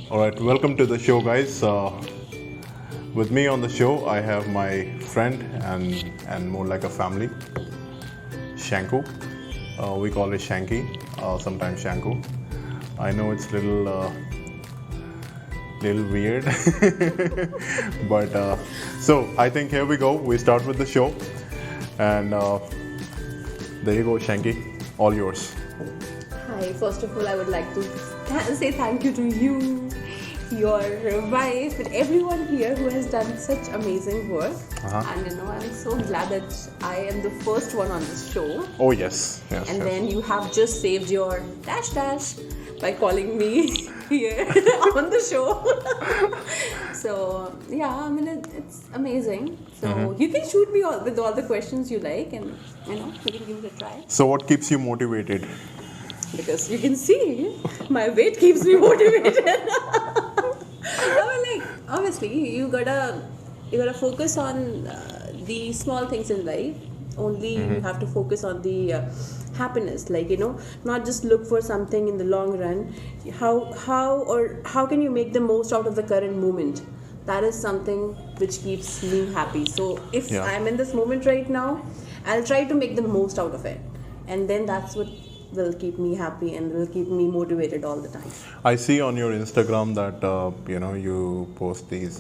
All right, welcome to the show, guys. With me on the show, I have my friend and more like a family, Shanku. We call it Shanky, sometimes Shanku. I know it's little weird, but so I think here we go. We start with the show, and there you go, Shanky. All yours. Hi, first of all, I would like to say thank you to you, your wife, and everyone here who has done such amazing work. And I'm so glad that I am the first one on this show. Oh yes, yes. And yes. then you have just saved your dash by calling me here on the show. So yeah, it's amazing. So you can shoot me with all the questions you like, and we can give it a try. So what keeps you motivated? Because you can see my weight keeps me motivated. Obviously you gotta focus on the small things in life. Only you have to focus on the happiness, not just look for something in the long run. How can you make the most out of the current moment? That is something which keeps me happy. So if I'm in this moment right now, I'll try to make the most out of it, and then that's what will keep me happy and will keep me motivated all the time. I see on your Instagram that you post these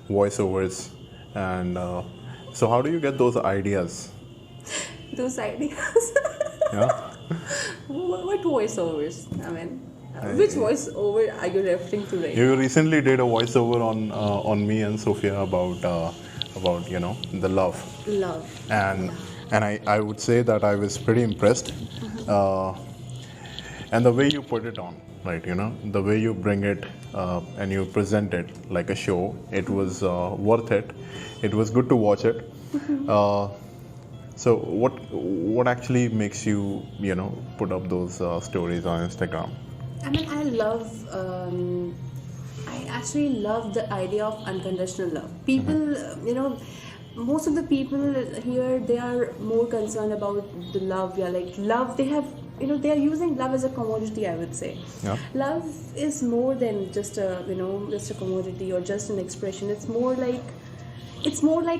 voiceovers, and so how do you get those ideas? Those ideas? Yeah. What voiceovers? Which voiceover are you referring to right now? You recently did a voiceover on me and Sophia about the love. Love. And I would say that I was pretty impressed. And the way you put it on, right, the way you bring it and you present it like a show, it was worth it. It was good to watch it. So what actually makes you, put up those stories on Instagram? I actually love the idea of unconditional love. People, most of the people here, they are more concerned about the love. Love, they have, they are using love as a commodity, I would say. Yeah. Love is more than just a commodity or just an expression. It's more like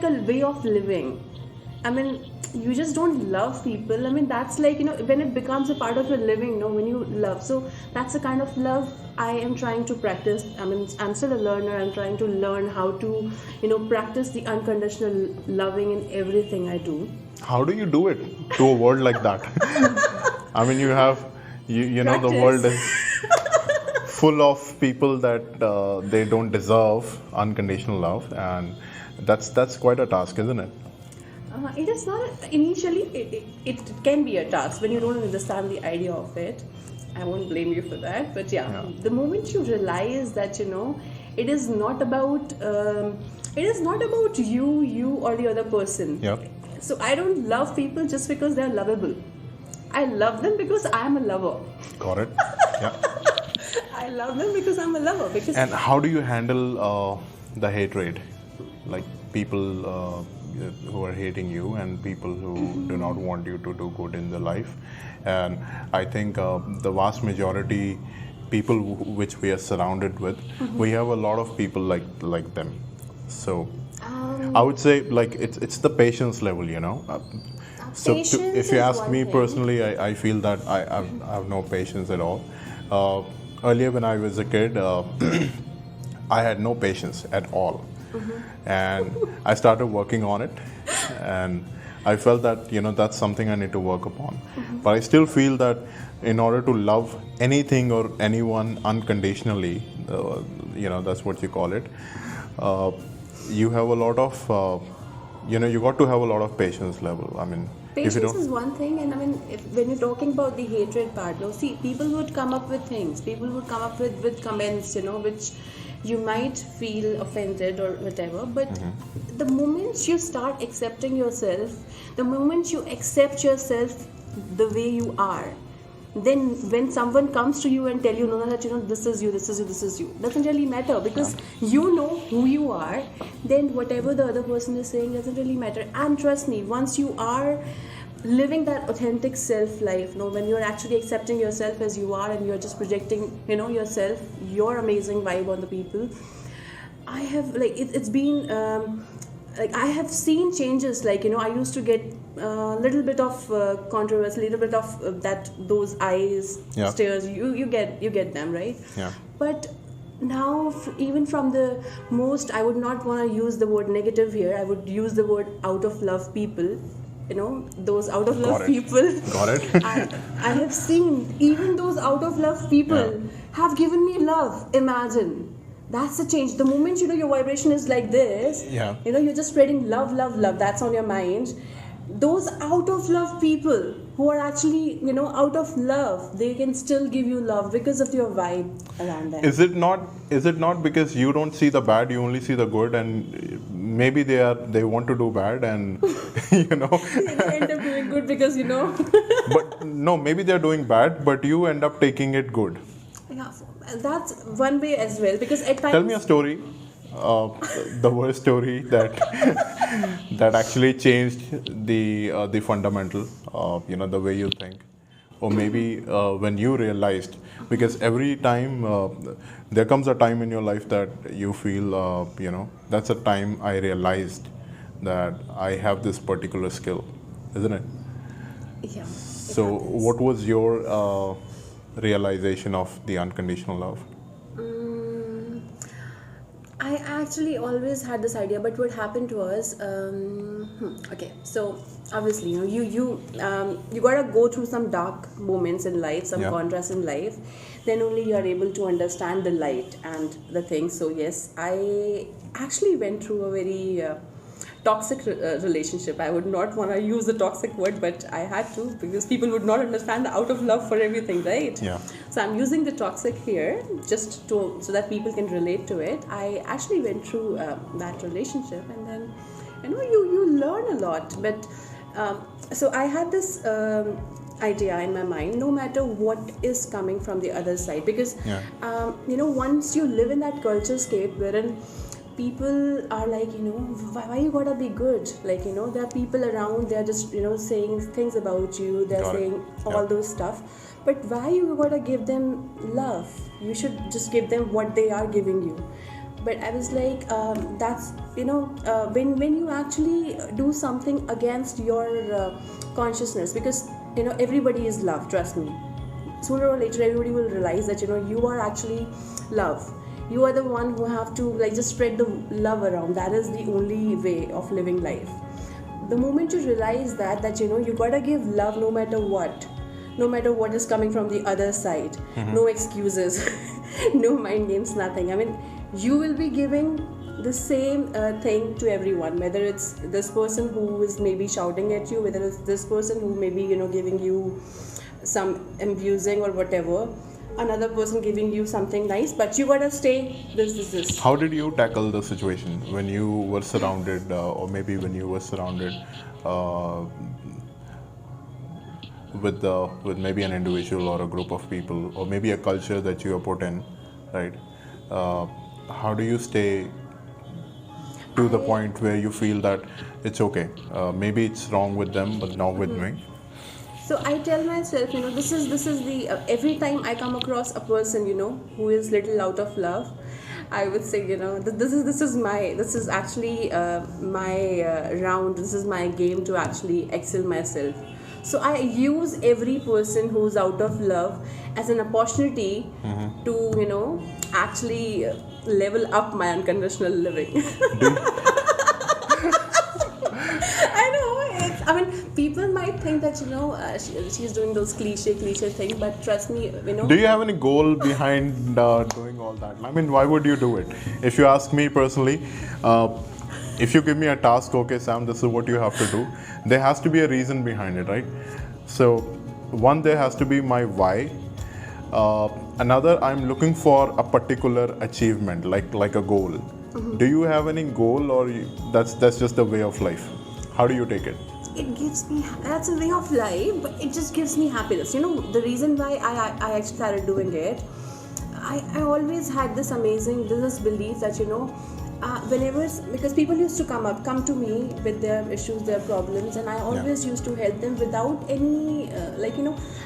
a way of living. You just don't love people. That's when it becomes a part of your living, when you love. So that's the kind of love I am trying to practice. I'm still a learner. I'm trying to learn how to, practice the unconditional loving in everything I do. How do you do it to a world like that? You have, the world is full of people that they don't deserve unconditional love, and that's quite a task, isn't it? It is not initially. It can be a task when you don't understand the idea of it. I won't blame you for that, but the moment you realize that it is not about you or the other person. Yeah. So I don't love people just because they are lovable. I love them because I am a lover. Got it. Yeah. I love them because I'm a lover. And how do you handle the hatred, like people who are hating you and people who do not want you to do good in their life? And I think the vast majority people which we are surrounded with, we have a lot of people like them. So I would say it's the patience level, So if you ask me personally, I feel that I have no patience at all. Earlier when I was a kid, I had no patience at all. And I started working on it, and I felt that that's something I need to work upon. But I still feel that in order to love anything or anyone unconditionally, that's what you call it, you have a lot of you got to have a lot of patience level. Patience is one thing, and when you're talking about the hatred part, people would come up with things. People would come up with comments, which you might feel offended or whatever. But the moment you start accepting yourself, the moment you accept yourself the way you are, then when someone comes to you and tell you that this is you, doesn't really matter, because you know who you are. Then whatever the other person is saying doesn't really matter. And trust me, once you are living that authentic self life, when you're actually accepting yourself as you are and you're just projecting, yourself, your amazing vibe on the people. I have it's been I have seen changes. I used to get a little bit of controversy, little bit of those eyes stares. You get them, right? Yeah. But now, even from the most, I would not want to use the word negative here. I would use the word out of love people. Those out of love people. Got it. I have seen even those out of love people have given me love. Imagine. That's the change. The moment your vibration is like this, you're just spreading love, love, love. That's on your mind. Those out of love people who are actually, out of love, they can still give you love because of your vibe around them. Is it not because you don't see the bad, you only see the good, and maybe they want to do bad, and They end up doing good because But no, maybe they're doing bad, but you end up taking it good. Yeah, that's one way as well, because at times. Tell me a story, the worst story that that actually changed the fundamental, the way you think, or maybe when you realized, because every time there comes a time in your life that you feel, that's a time I realized that I have this particular skill, isn't it? Yeah. So, what was your realization of the unconditional love? I actually always had this idea, but what happened was, okay, so obviously, you gotta go through some dark moments in life, some contrast in life, then only you are able to understand the light and the things. So yes, I actually went through a very toxic relationship. I would not want to use the toxic word, but I had to, because people would not understand the out of love for everything, right? Yeah. So I'm using the toxic here just so that people can relate to it. I actually went through that relationship, and then you learn a lot. But so I had this idea in my mind, no matter what is coming from the other side, because once you live in that culture scape wherein people are like, why you gotta be good? Like, there are people around, they're just, saying things about you, they're saying all those stuff. But why you gotta give them love? You should just give them what they are giving you. But I was like, that's, when you actually do something against your consciousness, because, everybody is love, trust me. Sooner or later, everybody will realize that, you are actually love. You are the one who have to just spread the love around. That is the only way of living life. The moment you realize that you gotta give love no matter what is coming from the other side. No excuses, no mind games, nothing. I mean, you will be giving the same thing to everyone, whether it's this person who is maybe shouting at you, whether it's this person who may be giving you some abusing or whatever, another person giving you something nice, but you gotta stay this. How did you tackle the situation when you were surrounded, or maybe when you were surrounded with maybe an individual or a group of people, or maybe a culture that you are put in, right? How do you stay to the point where you feel that it's okay? Maybe it's wrong with them, but not with me. So I tell myself, this is the every time I come across a person, who is little out of love, I would say, this is actually my round. This is my game to actually excel myself. So I use every person who's out of love as an opportunity to, actually level up my unconditional living. People might think that she's doing those cliche things, but trust me, Do you have any goal behind doing all that? I mean, why would you do it? If you ask me personally, if you give me a task, okay, Sam, this is what you have to do, there has to be a reason behind it, right? So, one, there has to be my why. Another, I'm looking for a particular achievement, like a goal. Do you have any goal, or that's just the way of life? How do you take it? It gives me, that's a way of life, but it just gives me happiness. The reason why I actually started doing it, I always had this belief that whenever, because people used to come to me with their issues, their problems, and I always used to help them without any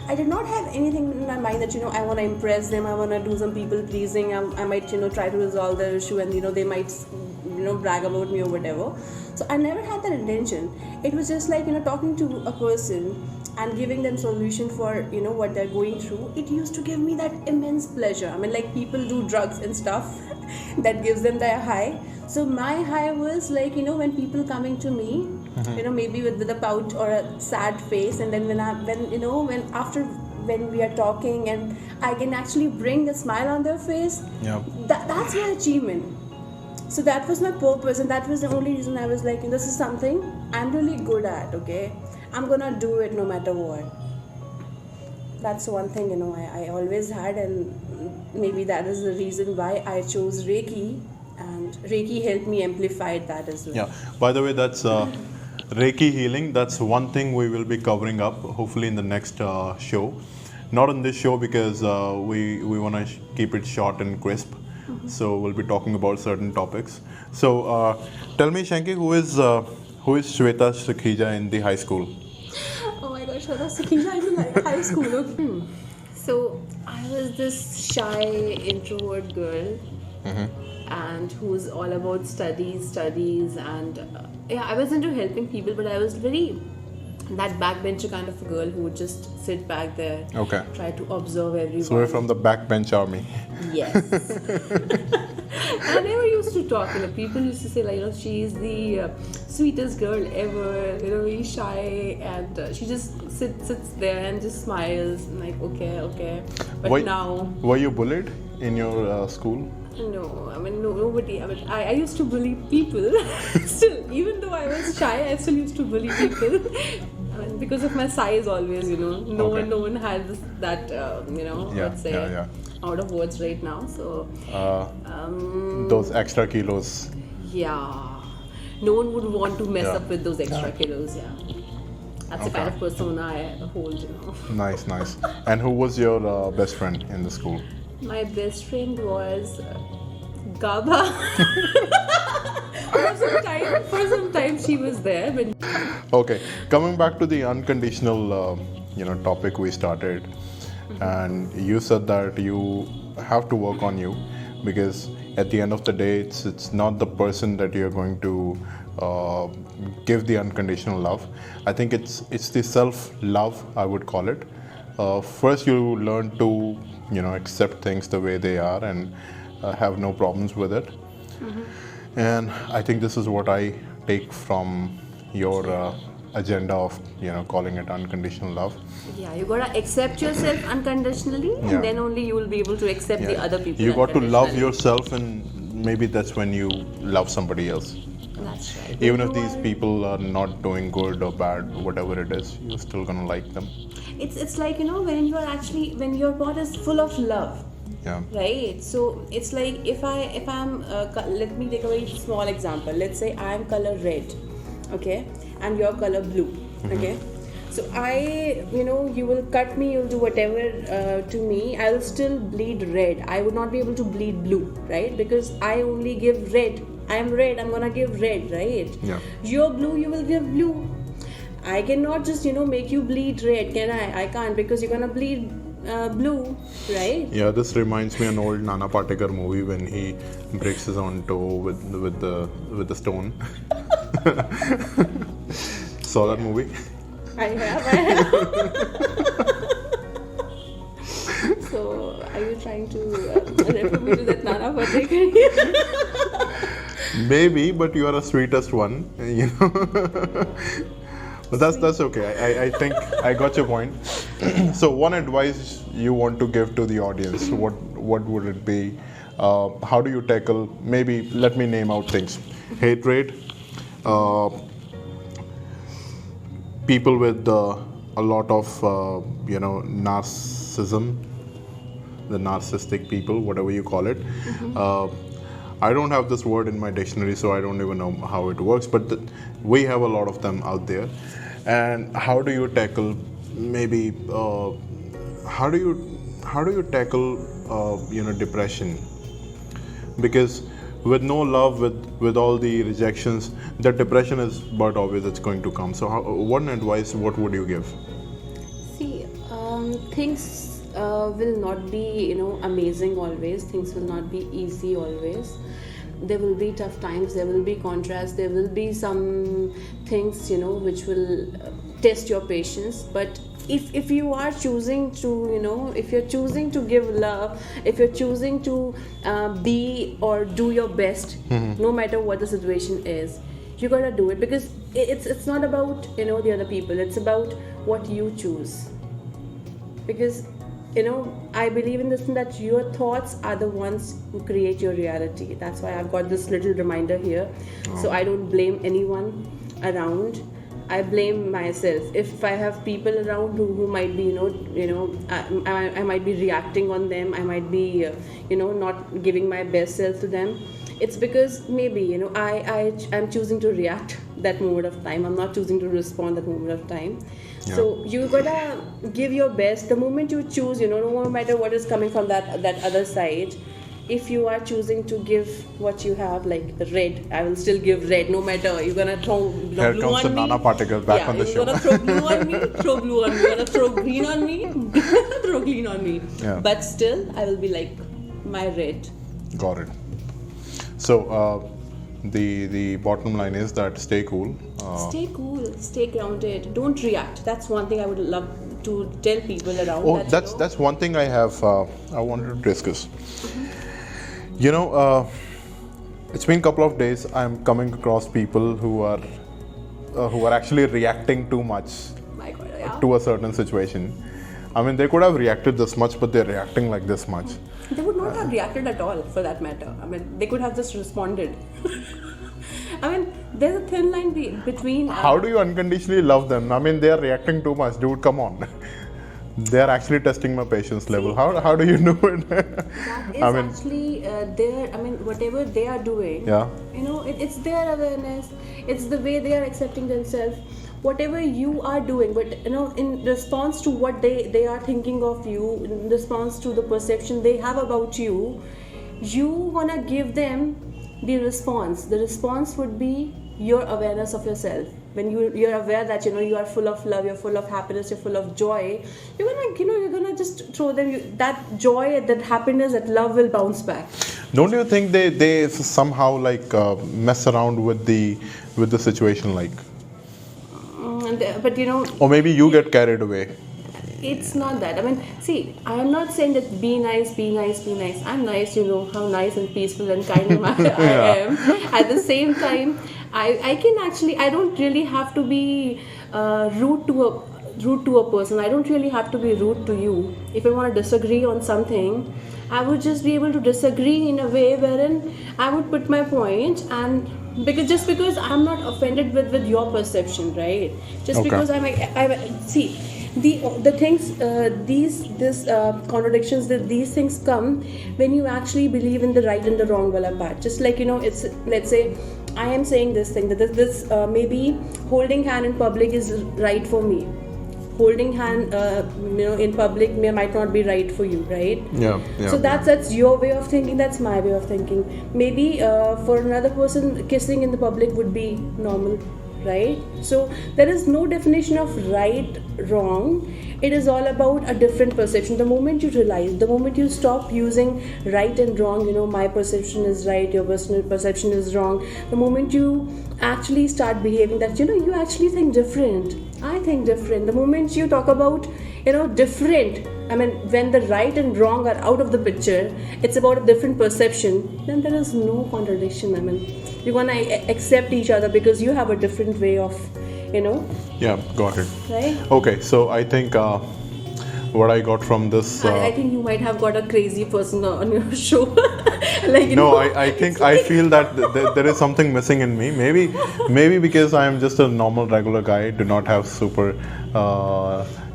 I did not have anything in my mind that I want to impress them, I want to do some people pleasing, I might try to resolve their issue, and they might brag about me or whatever. So I never had that intention. It was just like talking to a person and giving them solution for what they're going through. It used to give me that immense pleasure. I mean, like people do drugs and stuff that gives them their high. So my high was like when people coming to me, maybe with a pout or a sad face, and then when we are talking and I can actually bring a smile on their face, that's my achievement. So that was my purpose, and that was the only reason I was like, this is something I'm really good at, okay? I'm gonna do it no matter what. That's one thing, I always had, and maybe that is the reason why I chose Reiki, and Reiki helped me amplify that as well. Yeah, by the way, that's Reiki healing. That's one thing we will be covering up, hopefully in the next show. Not on this show because we want to keep it short and crisp. So we'll be talking about certain topics. So tell me, Shanky, who is Shweta Sukhija in the high school? Oh my gosh, Shweta Sukhija in high school. So I was this shy introvert girl, and who's all about studies, and I was into helping people, but I was very that backbencher kind of a girl who would just sit back there, try to observe everyone. So we're from the backbench army. Yes. I never used to talk. People used to say like, she's the sweetest girl ever. Very shy, and she just sits there and just smiles. I'm like, okay. But now, were you bullied in your school? No, nobody. I used to bully people. Still, even though I was shy, I still used to bully people. Because of my size, always, no one had that, let's say, out of words right now. So, those extra kilos. Yeah, no one would want to mess up with those extra kilos. Yeah, that's the kind of persona I hold. Nice. And who was your best friend in the school? My best friend was Gaba. For some time she was there. But okay, coming back to the unconditional, topic we started, and you said that you have to work on you, because at the end of the day, it's not the person that you're going to give the unconditional love. I think it's the self-love, I would call it. First, you learn to accept things the way they are and have no problems with it. And I think this is what I take from your agenda of calling it unconditional love. Yeah, you gotta accept yourself unconditionally, and then only you will be able to accept the other people. You got to love yourself, and maybe that's when you love somebody else. That's right. Even if these people are not doing good or bad, whatever it is, you're still gonna like them. It's like when your pot is full of love. Yeah. Right. So it's like if I'm let me take a very small example. Let's say I'm color red, okay, and you're color blue, okay. So you will cut me, you'll do whatever to me. I'll still bleed red. I would not be able to bleed blue, right? Because I only give red. I'm red. I'm gonna give red, right? Yeah. You're blue. You will give blue. I cannot just make you bleed red, can I? I can't, because you're gonna bleed blue, right? Yeah, this reminds me an old Nana Patekar movie when he breaks his own toe with the stone. Saw that movie? I have. So, are you trying to refer me to that Nana Patekar? Maybe, but you are the sweetest one, But that's okay. I think I got your point. So, one advice you want to give to the audience, what would it be? How do you tackle? Maybe let me name out things: hatred, people with a lot of narcissism, the narcissistic people, whatever you call it. I don't have this word in my dictionary, so I don't even know how it works, but we have a lot of them out there. And how do you tackle maybe how do you tackle depression? Because with no love, with all the rejections, the depression is but obvious it's going to come. So what advice, what would you give? See, things will not be, amazing always. Things will not be easy always. There will be tough times. There will be contrasts. There will be some things, which will test your patience. But if you are choosing to, if you're choosing to give love, if you're choosing to be or do your best, no matter what the situation is, you gotta do it, because it's not about the other people. It's about what you choose. Because I believe in this thing, that your thoughts are the ones who create your reality. That's why I've got this little reminder here. So I don't blame anyone around. I blame myself. If I have people around who might be, I might be reacting on them. I might be, not giving my best self to them. It's because maybe, I'm choosing to react that moment of time. I'm not choosing to respond that moment of time. Yeah. So you gotta give your best. The moment you choose, no matter what is coming from that other side, if you are choosing to give what you have, like red, I will still give red, no matter. You're gonna throw blue on me. Here comes the nana particle back on the show. You're gonna throw blue on me, throw blue on me. You're gonna throw green on me, throw green on me. Yeah. But still, I will be like my red. Got it. So the bottom line is that stay cool. Stay cool. Stay grounded. Don't react. That's one thing I would love to tell people around. Oh, that's one thing I have. I wanted to discuss. It's been a couple of days. I'm coming across people who are actually reacting too much to a certain situation. I mean, they could have reacted this much, but they're reacting like this much. They would not have reacted at all, for that matter. I mean, they could have just responded. I mean, there's a thin line between... How do you unconditionally love them? I mean, they are reacting too much. Dude, come on. They are actually testing my patience level. How do you know it? That is actually their... I mean, whatever they are doing, it's their awareness. It's the way they are accepting themselves. Whatever you are doing, but in response to what they are thinking of you, in response to the perception they have about you, you wanna give them the response. The response would be your awareness of yourself. When you're aware that you are full of love, you're full of happiness, you're full of joy, you're gonna just throw them that joy, that happiness, that love will bounce back. Don't you think they somehow mess around with the situation, like? But or maybe you get carried away. It's not that. I mean, see, I am not saying that be nice. I'm nice, how nice and peaceful and kind I am. At the same time, I can actually, I don't really have to be rude to a person. I don't really have to be rude to you. If I want to disagree on something, I would just be able to disagree in a way wherein I would put my point, and because I'm not offended with your perception, right? Just okay. Because I see the things, these contradictions, that these things come when you actually believe in the right and the wrong wala part. Just like it's, let's say I am saying this thing, that this maybe holding hand in public is right for me. Holding hand in public might not be right for you, right? Yeah. So that's your way of thinking, that's my way of thinking. Maybe for another person, kissing in the public would be normal, right? So there is no definition of right, wrong. It is all about a different perception. The moment you realize, the moment you stop using right and wrong, my perception is right, your personal perception is wrong, the moment you actually start behaving that, you actually think different, I think different. The moment you talk about, different, I mean, when the right and wrong are out of the picture, it's about a different perception, then there is no contradiction. I mean, you're gonna accept each other because you have a different way of, Yeah, got it. Right? Okay, so I think what I got from this... I think you might have got a crazy person on your show. I feel that there is something missing in me. Maybe because I am just a normal, regular guy, do not have super,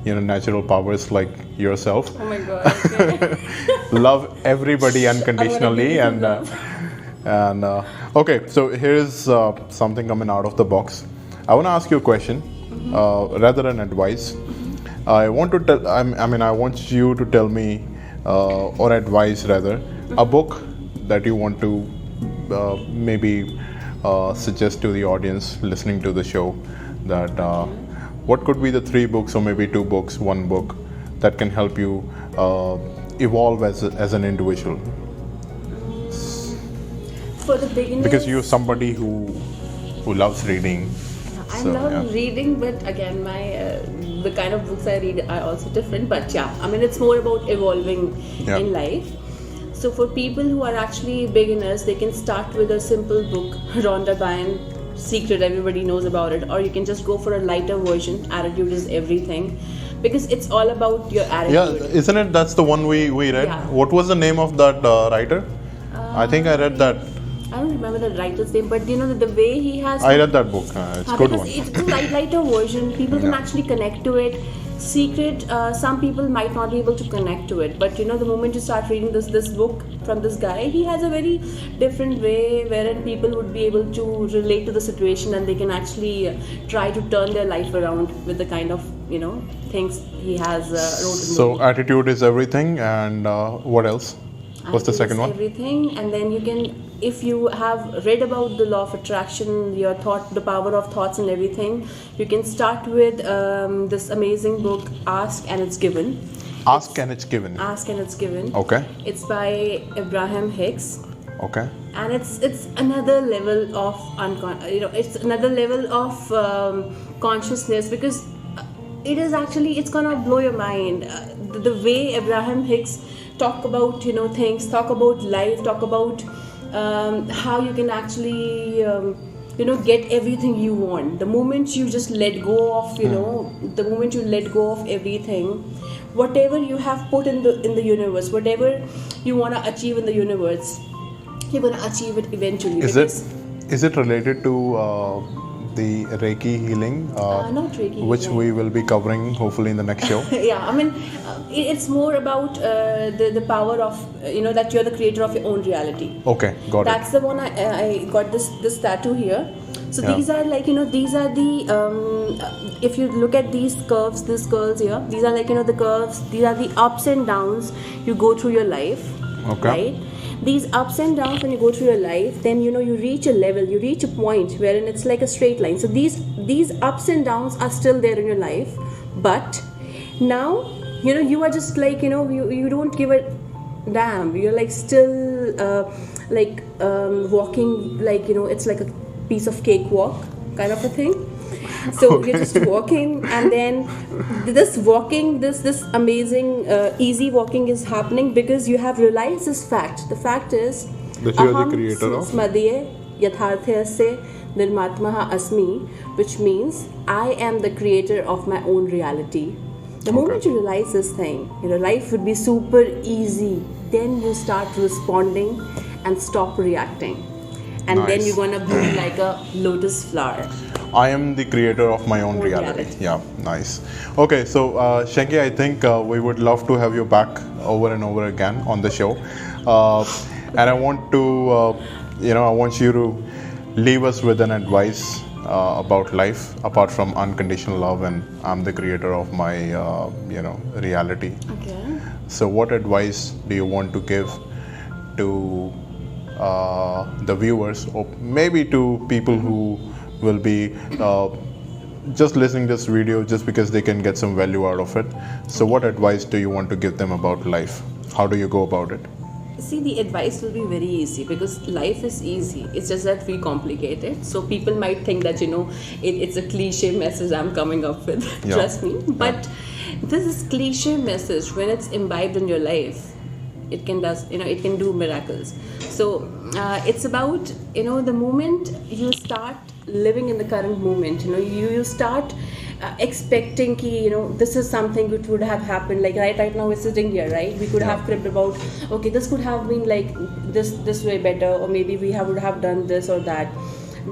natural powers like yourself. Oh my God. Okay. Love everybody unconditionally. Okay, so here's something coming out of the box. I want to ask you a question, rather than advice. I want to tell. I want you to tell me, or advise rather, a book that you want to maybe suggest to the audience listening to the show that what could be the 3 books or maybe 2 books, 1 book that can help you evolve as an individual? For the beginners, Because you're somebody who loves reading. I So, love yeah. reading, but again, my the kind of books I read are also different. But yeah, I mean, it's more about evolving Yeah. in life. So for people who are actually beginners, they can start with a simple book, Rhonda Byrne, Secret. Everybody knows about it. Or you can just go for a lighter version, Attitude is Everything, because it's all about your Yeah, attitude. isn't it? That's the one we read. Yeah. What was the name of that writer? I think I read that. I don't remember the writer's name, but you know the way he has. I read that book. It's a good Because one. it's a lighter version. People can Yeah. actually connect to it. Secret, some people might not be able to connect to it, but you know the moment you start reading this book from this guy, he has a very different way wherein people would be able to relate to the situation and they can actually try to turn their life around with the kind of things he has wrote in the So book. attitude is everything, and what else? What's the Attitude second is one? Everything, and then you can, if you have read about the law of attraction, the power of thoughts and everything, you can start with this amazing book, Ask and It's Given. Ask and it's given. Ask and It's Given. Okay. It's by Abraham Hicks, Okay. and it's another level of it's another level of consciousness, because it is actually, it's gonna blow your mind. The way Abraham Hicks talk about things, talk about life, talk about how you can actually get everything you want the moment you just let go of the moment you let go of everything, whatever you have put in the universe, whatever you want to achieve in the universe, you're going to achieve it eventually. Is it related to the Reiki healing? Not Reiki which healing. we will be covering hopefully in the next show. Yeah, I mean, it's more about the power of that you're the creator of your own reality. Okay, got That's the one I got this tattoo here. So Yeah. these are like these are the if you look at these curves, these curls here, these are like the curves. These are the ups and downs you go through your life. Okay. Right. These ups and downs when you go through your life, then you reach a level, you reach a point wherein it's like a straight line. So these ups and downs are still there in your life, but now you are just like you don't give a damn. You're like still walking like it's like a piece of cakewalk kind of a thing. So Okay. you're just walking, and then this walking, this amazing easy walking is happening because you have realized this fact. The fact is That you are the creator of? Smadye yatharthasya nirmatmaha asmi, which means I am the creator of my own reality. The moment you realize this thing, life would be super easy. Then you start responding and stop reacting, and then Nice. you're gonna bloom like a lotus flower. I am the creator of my own reality. Yeah, nice. Okay, so Shanky, I think we would love to have you back over and over again on the show, and I want to, I want you to leave us with an advice about life, apart from unconditional love and I'm the creator of my, reality. Okay. So, what advice do you want to give to the viewers, or maybe to people who will be just listening to this video just because they can get some value out of it? So, what advice do you want to give them about life? How do you go about it? See, the advice will be very easy because life is easy. It's just that we complicate it. So people might think that it's a cliche message I'm coming up with. Yeah. Trust me. But this is cliche message, when it's imbibed in your life, it can do miracles. So it's about the moment you start living in the current moment, you start expecting ki, this is something which would have happened, like right now we're sitting here, right? We could have cribbed about, okay, this could have been like this way better, or maybe would have done this or that.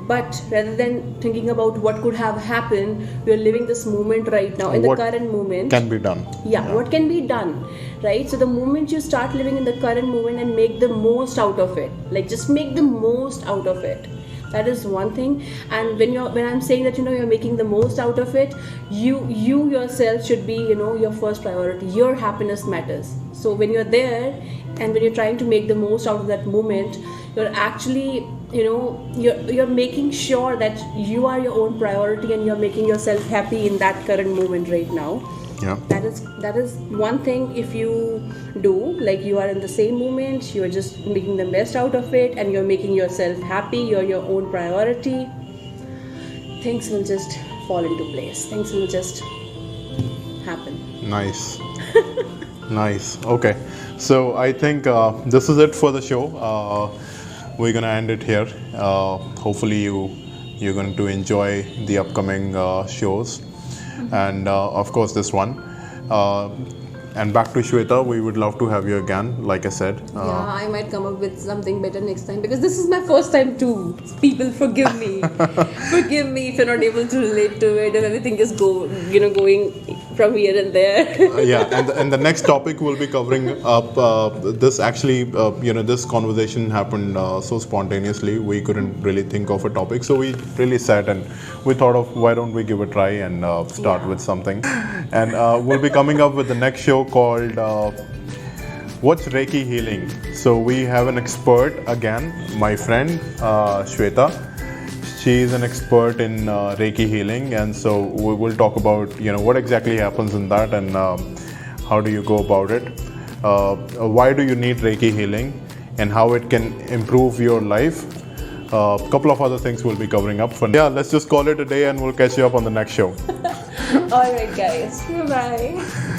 But rather than thinking about what could have happened, we're living this moment right now, in the What current moment. Can be done. Yeah, what can be done, right? So the moment you start living in the current moment and make the most out of it, like just make the most out of it. That is one thing. And when I'm saying that you're making the most out of it, you yourself should be your first priority. Your happiness matters. So when you're there and when you're trying to make the most out of that moment, you're actually, you're making sure that you are your own priority and you're making yourself happy in that current moment right now. Yeah. That is one thing. If you do, like, you are in the same moment, you're just making the best out of it and you're making yourself happy, you're your own priority, things will just fall into place, things will just happen. Nice. Nice. Okay. So I think this is it for the show. We're gonna end it here. Hopefully you're going to enjoy the upcoming shows, and of course this one. And back to Shweta, we would love to have you again. Like I said. Yeah, I might come up with something better next time, because this is my first time too. People, forgive me. Forgive me if you're not able to relate to it, and everything is going from here and there. Yeah, and the next topic we'll be covering up. This actually, this conversation happened so spontaneously. We couldn't really think of a topic, so we really sat and we thought of, why don't we give a try and start with something. And we'll be coming up with the next show called What's Reiki Healing? So we have an expert again, my friend Shweta. She is an expert in Reiki healing, and so we will talk about what exactly happens in that, and how do you go about it, why do you need Reiki healing, and how it can improve your life. A couple of other things we'll be covering up. Yeah, let's just call it a day, and we'll catch you up on the next show. All right, guys. Bye-bye.